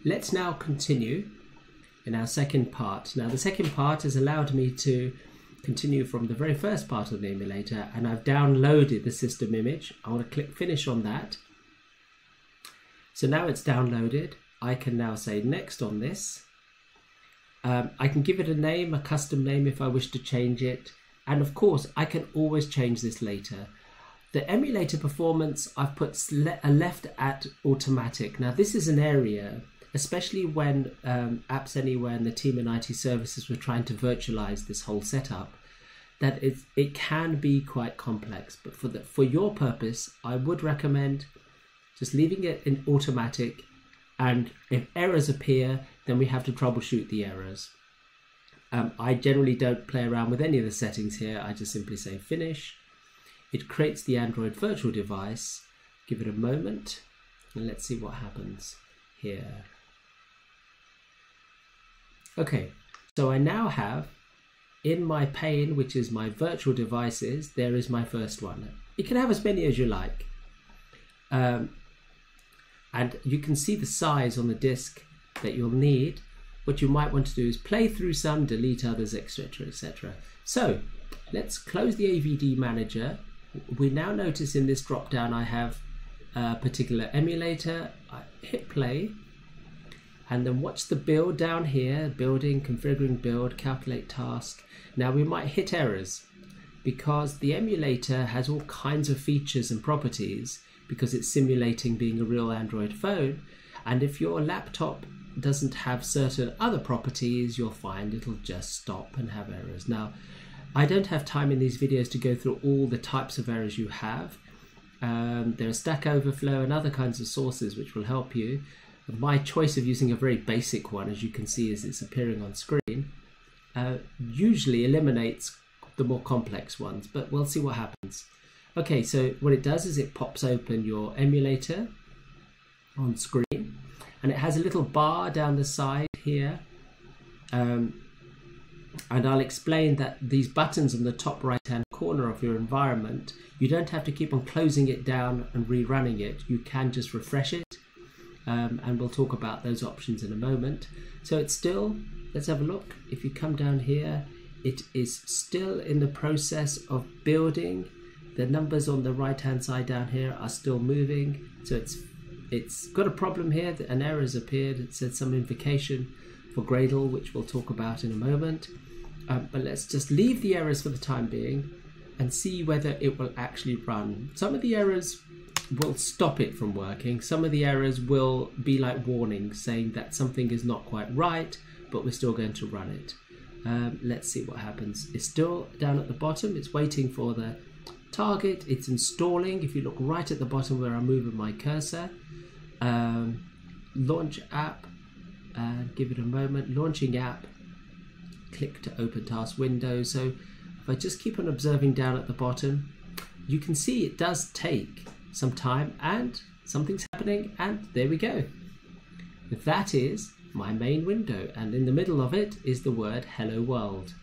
let's now continue in our second part. Now the second part has allowed me to continue from the very first part of the emulator, and I've downloaded the system image. I want to click finish on that. So now it's downloaded. I can now say next on this. I can give it a name, a custom name if I wish to change it. And of course, I can always change this later. The emulator performance, I've put a left at automatic. Now this is an area, especially when Apps Anywhere and the team in IT services were trying to virtualize this whole setup, that it can be quite complex. But for your purpose, I would recommend just leaving it in automatic. And if errors appear, then we have to troubleshoot the errors. I generally don't play around with any of the settings here. I just simply say finish. It creates the Android virtual device. Give it a moment and let's see what happens here. Okay, so I now have in my pane, which is my virtual devices, there is my first one. You can have as many as you like. And you can see the size on the disk that you'll need. What you might want to do is play through some, delete others, etc., etc. So let's close the AVD manager. We now notice in this drop down I have a particular emulator. I hit play and then watch the build down here, building, configuring build, calculate task. Now we might hit errors because the emulator has all kinds of features and properties because it's simulating being a real Android phone. And if your laptop doesn't have certain other properties, you'll find it'll just stop and have errors. Now, I don't have time in these videos to go through all the types of errors you have. There are Stack Overflow and other kinds of sources which will help you. My choice of using a very basic one, as you can see as it's appearing on screen, usually eliminates the more complex ones, but we'll see what happens. Okay, so what it does is it pops open your emulator on screen, and it has a little bar down the side here. And I'll explain that these buttons on the top right-hand corner of your environment, you don't have to keep on closing it down and rerunning it. You can just refresh it, and we'll talk about those options in a moment. So it's still, let's have a look. If you come down here, it is still in the process of building. The numbers on the right hand side down here are still moving, so it's got a problem here. An error has appeared. It said some invocation for Gradle, which we'll talk about in a moment. But let's just leave the errors for the time being and see whether it will actually run. Some of the errors will stop it from working. Some of the errors will be like warnings saying that something is not quite right, but we're still going to run it. Let's see what happens. It's still down at the bottom. It's waiting for the target. It's installing. If you look right at the bottom where I'm moving my cursor, launch app, give it a moment. Launching app, click to open task window. So if I just keep on observing down at the bottom, you can see it does take some time and something's happening, and there we go. That is my main window, and in the middle of it is the word hello world.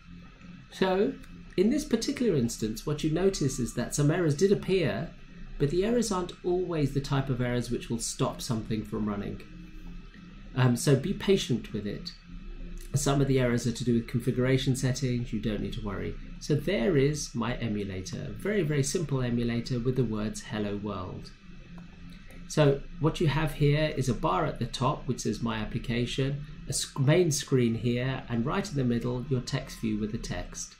So in this particular instance, what you notice is that some errors did appear, but the errors aren't always the type of errors which will stop something from running. So be patient with it. Some of the errors are to do with configuration settings. You don't need to worry. So there is my emulator, very, very simple emulator with the words hello world. So what you have here is a bar at the top which says my application, a main screen here, and right in the middle your text view with the text.